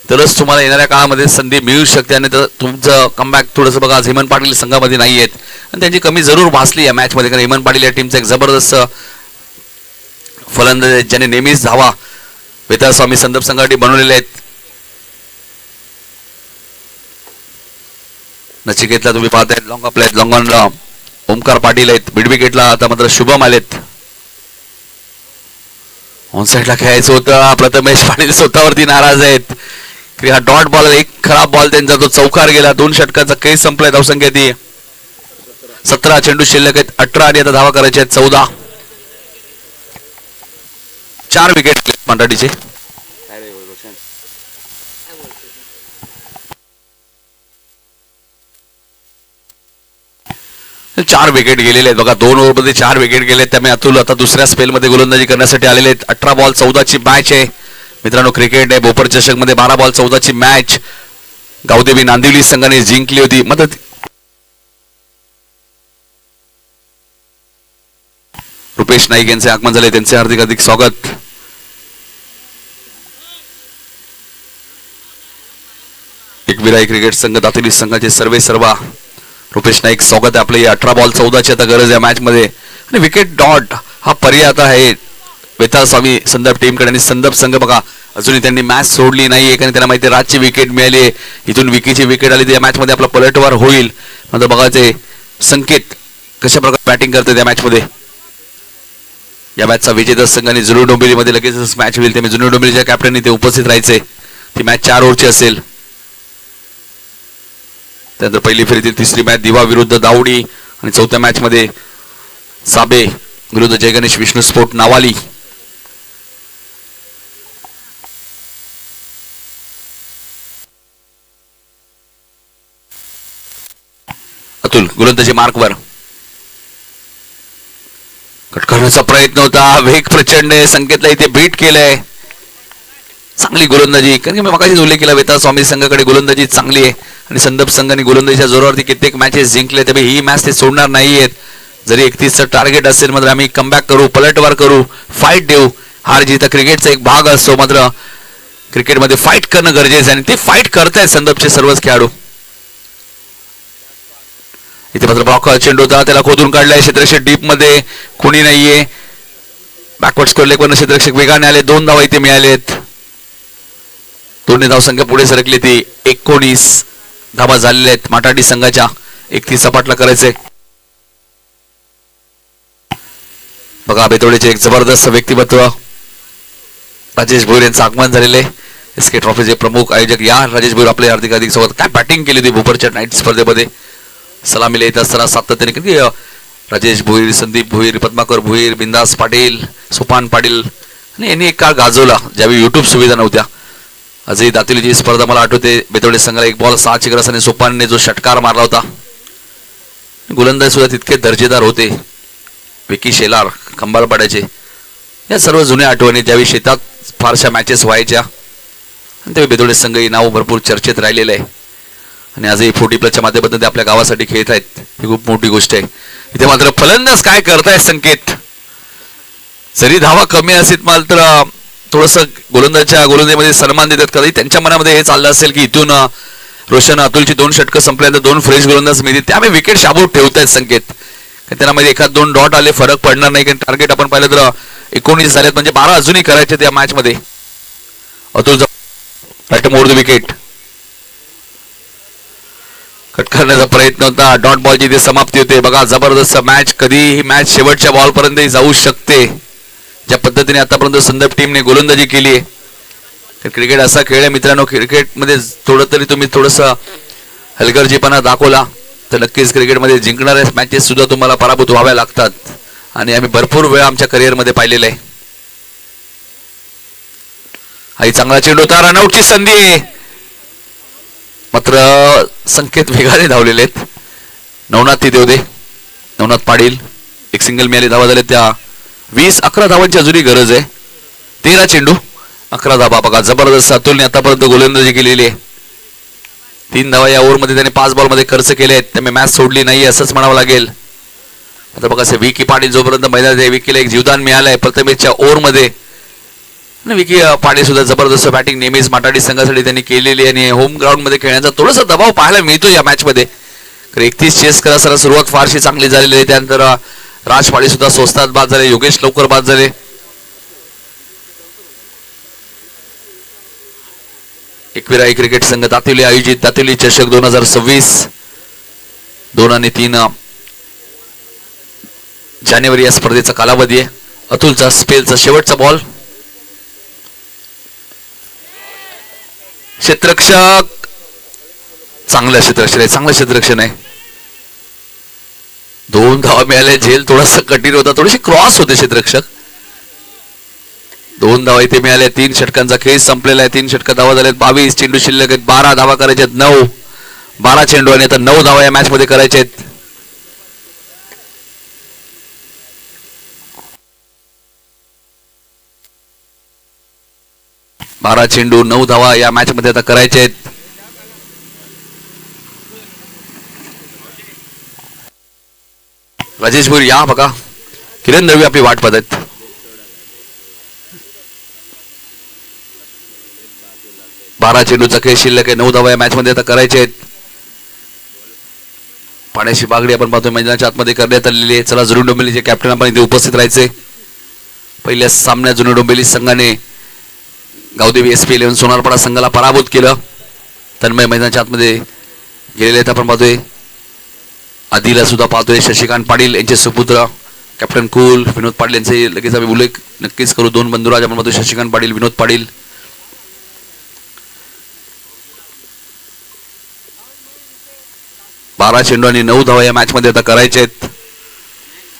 तरच तुम्हाला येणाऱ्या काळामध्ये संधी मिळू शकते. आणि तर तुमचं कमबॅक थोडंसं बघा, आज हेमंत पाटील संघामध्ये नाही आहेत आणि त्यांची कमी जरूर भासली या मॅचमध्ये, कारण हेमंत पाटील या टीमचा एक जबरदस्त फलंदाज ज्याने नेहमीच धावा वेताळस्वामी संदर्भ संघासाठी बनवलेले आहेत. नचिकेतला तुम्ही पाहताय लॉंग अप आहेत, लॉंग ऑन ओमकार पाटील आहेत. मिड विकेटला आता मात्र शुभम आलेत. ऑन साईडला खेळायचं होतं, प्रथमेश पाटील स्वतःवरती नाराज आहेत. हा डॉट बॉल, एक खराब बॉल त्यांचा, तो चौकार गेला. 2 षटकाचा केस संपलाय. धावसंख्या ती 17, चेंडू शिल्लक आहेत 18 आणि आता धावा करायच्या आहेत 14. 4 विकेट मंडाडीचे. 4 विकेट गेलेले आहेत बघा. 2 ओव्हरमध्ये 4 विकेट गेले. त्यामुळे अतुल आता दुसऱ्या स्पेलमध्ये गोलंदाजी करण्यासाठी आलेले आहेत. 18 बॉल 14ची मॅच आहे मित्रांनो. क्रिकेट आहे. भोपर चषकमध्ये 12 बॉल 14ची मॅच गावदेवी नांदिवली संघाने जिंकली होती. रुपेश रुपेश नाईक यांचे आगमन झाले, त्यांचे हार्दिक हार्दिक स्वागत. एकविरा क्रिकेट संघ दातोली संघाचे सर्वा रुपेश नाईक स्वागत आहे आपले. 18 बॉल 14ची आता गरज या मॅच मध्ये आणि विकेट डॉट हा पर्याय आता आहे वेताळ स्वामी संदर्भ टीमकडे. आणि संदर्भ संघ बघा अजूनही त्यांनी मॅच सोडली नाहीये कारण त्यांना माहिती राजची विकेट मिळाली आहे, इथून विकीची विकेट आली तर या मॅच मध्ये आपला पलटवार होईल. मात्र बघायचे संकेत कशा प्रकारे बॅटिंग करतात या मॅच मध्ये. या मॅचचा विजेता संघाने जुनू डोंबिवलीमध्ये लगेचच मॅच होईल, त्यामुळे जुनू डोंबिवलीच्या कॅप्टननी ते उपस्थित राहायचे. ती मॅच 4 ओव्हरची असेल. त्यानंतर पहिली फेरीतील तिसरी मॅच दिवा विरुद्ध दावडी आणि चौथ्या मॅच मध्ये साबे विरुद्ध जय गणेश विष्णू स्पोर्ट नावाली. अतुल गोलंदाजी मार्कवर कट करण्याचा प्रयत्न होता, वेग प्रचंड आहे, संकेतला इथे बीट केलंय. चांगली गोलंदाजी कारण की मी मगाशीच उल्लेख केला वेताळ स्वामी संघाकडे गोलंदाजी चांगली आहे आणि संदर्भ संघाने गोलंदाजीच्या जोरावरती कित्येक मॅचेस जिंकले, त्यामुळे ही मॅच ते सोडणार नाहीयेत. जरी 31चं टार्गेट असेल मात्र आम्ही कमबॅक करू, पलटवार करू, फाईट देऊ. हार जीत क्रिकेटचा एक भाग असतो, मात्र क्रिकेटमध्ये फाईट करणं गरजेचं आहे आणि ते फाईट करतायत संदर्भचे सर्वच खेळाडू. इथे मात्र ब्लॉक चेंडू होता, त्याला खोदून काढलाय क्षेत्ररक्षक डीप मध्ये, कोणी नाहीये. बॅकवर्ड स्कोर लेग वरनं क्षेत्ररक्षक वेगाने आले, 2 धावा इथे मिळालेत. 2 धावसंख्या पुढे सरकली, ती 19 धावा झालेल्या आहेत माटाडी संघाच्या. 31 सपाटला करायचे. बघा बेतोडीचे एक जबरदस्त व्यक्तिमत्व राजेश भोईर यांचं आगमन झालेले. एसके ट्रॉफीचे प्रमुख आयोजक या राजेश भोईर आपले हार्दिक हार्दिक स्वागत. काय बॅटिंग केली होती भोपरच्या नाईट स्पर्धेमध्ये, सलामीला येत असताना सातत्याने की राजेश भोईर, संदीप भोईर, पद्माकर भोईर, बिंदास पाटील, सोपान पाटील आणि यांनी एक काळ गाजवला ज्यावेळी युट्यूब सुविधा नव्हत्या. आजही दातोलीची स्पर्धा मला आठवते, बेतोडे संघाला 1 बॉल 6 चिकरस आणि सोपानने जो षटकार मारला होता. गोलंदाज सुद्धा तितके दर्जेदार होते. विकी शेलार, खंबाळपाड्याचे, या सर्व जुन्या आठवणी ज्यावेळी शेतात फारशा मॅचेस व्हायच्या आणि त्यावेळी बेतोडे संघ ही नाव भरपूर चर्चेत राहिलेलं आहे आणि आजही 40+ माध्यमातून ते आपल्या गावासाठी खेळत आहेत, ही खूप मोठी गोष्ट आहे. इथे मात्र फलंदाज काय करतायत संकेत, जरी धावा कमी असतील मात्र थोडंसं गोलंदाजीमध्ये सन्मान देतात. कधी त्यांच्या मनामध्ये हे चाललं असेल की इथून रोशन अतुलची 2 षटकं संपल्यानंतर 2 फ्रेश गोलंदाज मिळतील, त्यामुळे विकेट शाबूत ठेवतायत संकेत. त्यांना मध्ये 1-2 डॉट आले फरक पडणार नाही कारण टार्गेट आपण पाहिलं तर 19 झालेत, म्हणजे 12 अजूनही करायचे त्या मॅच मध्ये. अतुल मोर द विकेट कट करण्याचा प्रयत्न होता, डॉट बॉलची इथे समाप्ती होते. बघा जबरदस्त मॅच, कधी ही मॅच शेवटच्या बॉल पर्यंत जाऊ शकते. ज्या पद्धतीने आतापर्यंत संदर्भ टीमने गोलंदाजी केली आहे. क्रिकेट असा खेळ आहे मित्रांनो, क्रिकेटमध्ये थोडं तरी तुम्ही थोडंसं हलगर्जीपणा दाखवला तर नक्कीच क्रिकेटमध्ये जिंकणाऱ्या मॅचेस सुद्धा तुम्हाला पराभूत व्हाव्या लागतात आणि आम्ही भरपूर वेळ आमच्या करिअरमध्ये पाहिलेलं आहे. हा चांगला चेंडू होता, रनआउटची संधी आहे मात्र संकेत वेगाने धावलेले आहेत. नवनाथ तिथे होते, नवनाथ पाटील, एक सिंगल मिळाली, धावा झाले त्या 20-11 धावांची अजूनही गरज आहे. 13 चेंडू 11 धावा. बघा जबरदस्त अतुलने आतापर्यंत गोलंदाजी केलेली आहे. 3 धावा या ओव्हरमध्ये त्याने 5 बॉलमध्ये खर्च केले आहेत, त्यामुळे मॅच सोडली नाही असंच म्हणावं लागेल. आता बघा विकी पाटील जोपर्यंत मैदानात आहे, विकीला एक जीवदान मिळालंय प्रथमेशच्या ओव्हरमध्ये. विकी पाटील सुद्धा जबरदस्त बॅटिंग नेहमीच माटाडी संघासाठी त्यांनी केलेली आणि होम ग्राउंड मध्ये खेळण्याचा थोडासा दबाव पाहायला मिळतो या मॅच मध्ये. 31 चेस करायला सुरुवात फारशी चांगली झालेली आहे. त्यानंतर राज पाटील सुद्धा स्वस्तात बाद झाले, योगेश लवकर बाद झाले. एकविरा क्रिकेट संघ दातोली आयोजित दातोली चषक 2026 2 आणि 3 जानेवारी या स्पर्धेचा कालावधी आहे. अतुलचा स्पेलचा शेवटचा बॉल, क्षेत्ररक्षक चांगलं क्षेत्ररक्षण आहे. 2 धावा मिळाले, झेल थोडासा कठीण होता, थोडीशी क्रॉस होते क्षेत्ररक्षक. 2 धावा इथे मिळाल्या. 3 षटकांचा खेळ संपलेला आहे. 3 षटक धावा झालेत. 22 चेंडू शिल्लक आहेत. 12 धावा करायचे आहेत. 12 चेंडू आणि आता 9 धावा या मॅच मध्ये करायचे आहेत. बारा चेंडू 9 धावा या मॅच मध्ये आता करायचे आहेत. राजेश भोईर या बघा किरण दळवी आपली वाट पाहत आहेत. बारा चेंडूचा खेळ शिल्लक आहे. 9 धावा या मॅच मध्ये आता करायचे आहेत. पाण्याची बागडी आपण पाहतोय मैदानाच्या आतमध्ये करण्यात आलेली आहे. चला जुनी डोंबिवलीचे कॅप्टन आपण इथे उपस्थित राहायचे. पहिल्या सामन्यात जुनी डोंबिवली संघाने गावदेवी SP11 सोनारपाडा संघाला पराभूत केलं. तन्मय मैदानाच्या आतमध्ये गेलेले आहेत. आपण पाहतोय आदिला सुद्धा पाहतोय. शशिकांत पाटील यांचे सुपुत्र कॅप्टन कुल विनोद पाटील यांचे लगेच आम्ही उल्लेख नक्कीच करू. 2 बंधुराज आपण पाहतोय, शशिकांत पाटील, विनोद पाटील. 12 चेंडू आणि 9 धावा या मॅच मध्ये आता करायचे आहेत.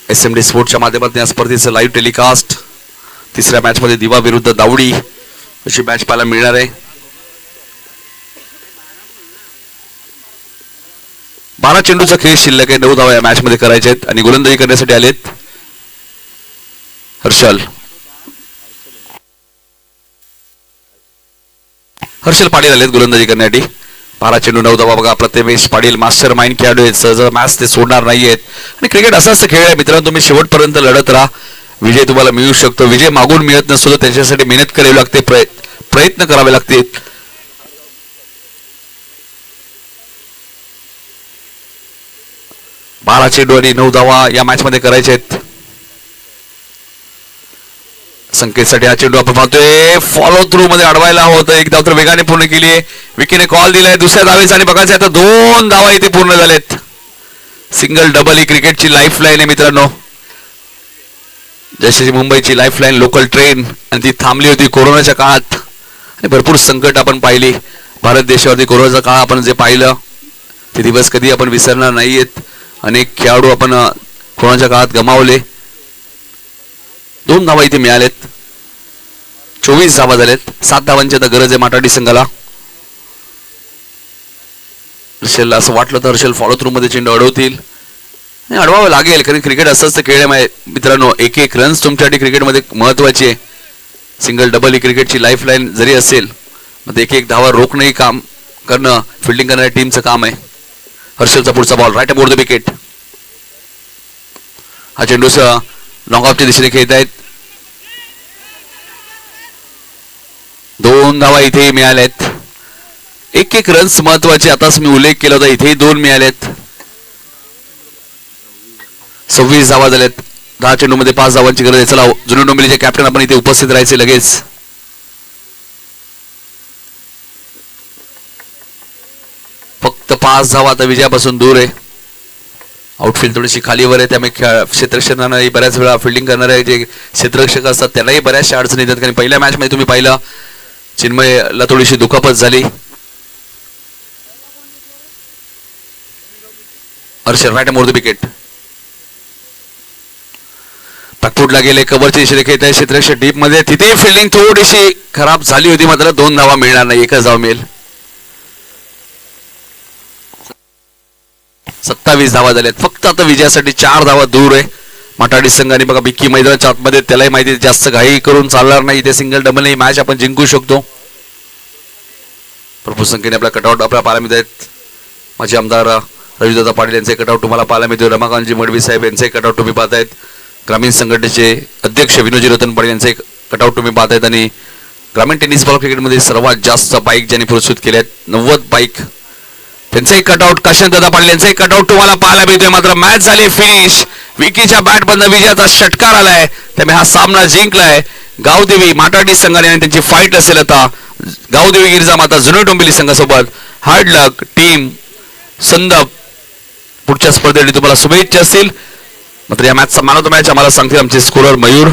SMD स्पोर्ट्सच्या माध्यमातून या स्पर्धेचं लाईव्ह टेलिकास्ट. तिसऱ्या मॅच मध्ये दिवा विरुद्ध दावडी अशी मॅच पाहायला मिळणार आहे. 12 चेंडूचा खेळ शिल्लक आहे. 9 धावा या मॅच मध्ये करायचे आहेत आणि गोलंदाजी करण्यासाठी आलेत हर्षल पाटील आलेत गोलंदाजी करण्यासाठी. 12 चेंडू 9 धावा. बघा प्रथमेश पाटील मास्टर माइंड खेळाडू आहेत. सहज मॅच ते सोडणार नाहीयेत आणि क्रिकेट असाच खेळ आहे मित्रांनो. तुम्ही शेवटपर्यंत लढत राहा. विजय तुम्हाला मिळू शकतो. विजय मागून मिळत नसतो तर त्याच्यासाठी मेहनत करावी लागते, प्रयत्न करावे लागतील. 12 चेंडू आणि 9 धावा या मॅच मध्ये करायचे आहेत. संकेतसाठी हा चेंडू आपण पाहतोय फॉलो थ्रू मध्ये अडवायला होतं. एक धाव तर वेगाने पूर्ण केली आहे. विकीने कॉल दिलाय दुसऱ्या धावेचा आणि बघायचं आता 2 धावा इथे पूर्ण झालेत. सिंगल डबल ही क्रिकेटची लाईफ लाईन आहे मित्रांनो. जशी मुंबईची लाईफ लाईन लोकल ट्रेन आणि ती थांबली होती कोरोनाच्या काळात आणि भरपूर संकट आपण पाहिली भारत देशावरती. कोरोनाचा काळ आपण जे पाहिलं ते दिवस कधी आपण विसरणार नाहीयेत. अनेक खेळाडू आपण कोरोनाच्या काळात गमावले. 2 धावा इथे मिळालेत. 24 धावा झालेत. 7 धावांची आता गरज आहे माटाडी संघाला. हर्षलला असं वाटलं तर हर्षल फॉलो थ्रू मध्ये चेंडू अडवतील. अडवावं लागेल कारण क्रिकेट असंच खेळ आहे मित्रांनो. एक एक रन्स तुमच्यासाठी क्रिकेटमध्ये महत्वाची आहे. सिंगल डबल ही क्रिकेटची लाईफ लाईन जरी असेल मग एक एक धावा रोखणंही काम करणं फिल्डिंग करणाऱ्या टीमचं काम आहे. हर्षलचा पुढचा ball right aboard the wicket. हा चेंडू लॉंग ऑफच्या दिशेने खेळत आहेत. 2 धावा इथे मिळाल्यात. एक एक रन्स महत्वाचे. आताच मी उल्लेख केला होता इथेही 2 मिळालेत. 26 धावा झाल्यात. 10 चेंडू मध्ये 5 धावांची गरज आहे. चला जुनी डोंबिवलीचे कॅप्टन आपण इथे उपस्थित राहायचे लगेच. फक्त 5 धावा आता विजयापासून दूर आहे. आउटफील्ड थोडीशी खालीवर आहे त्यामुळे क्षेत्ररक्षकांना बऱ्याच वेळा फिल्डिंग करणारे जे क्षेत्ररक्षक असतात त्यांनाही बऱ्याचशा अडचणी येतात. कारण पहिल्या मॅच मध्ये तुम्ही पाहिलं चिन्मयला थोडीशी दुखापत झाली. Harshal right more the wicket. पॅकफुटला गेले कव्हरच्या दिशेने खेळत आहे क्षेत्ररक्षक डीप मध्ये. तिथे फिल्डिंग थोडीशी खराब झाली होती मात्र 2 धावा मिळणार नाही. 1च धाव मिळेल. 27 धावा झाल्यात. फक्त आता विजयासाठी 4 धावा दूर आहे माटाडी संघाने. बघा बिक्की मैदानाच्या आतमध्ये त्यालाही माहिती जास्त घाई करून चालणार नाही. ते सिंगल डबल ही मॅच आपण जिंकू शकतो. भरपूर संख्येने आपला कटआउट आपल्याला पाहायला मिळत आहेत. माजी आमदार रविदादा पाटील यांचे कटआउट तुम्हाला पाहायला मिळतो. रमाकांतजी मडवी साहेब यांचे कटआउट तुम्ही पाहतायत. ग्रामीण संघटनेचे अध्यक्ष विनोदजी रतन पाटील यांचे कटआउट तुम्ही पाहतायत. आणि ग्रामीण टेनिस बॉल क्रिकेटमध्ये सर्वात जास्त बाईक ज्यांनी पुरस्कृत केल्या आहेत 90 बाईक त्यांचाही कटआउट. काशीनाथदादा पाटील यांचाही कटआउट तुम्हाला पाहायला मिळतोय. मात्र मॅच झाली फिनिश. विकीच्या बॅट मधून विजयाचा षटकार आलाय त्यामुळे हा सामना जिंकलाय गावदेवी माटाडी संघाने. आणि त्यांची फाईट असेल आता गावदेवी गिरिजा माता जुनी डोंबिवली संघासोबत. हार्ड लक टीम संदप. पुढच्या स्पर्धेसाठी तुम्हाला शुभेच्छा असतील. मात्र या मॅचचा मॅन ऑफ द मॅच आम्हाला सांगतील आमचे स्कोरर मयूर.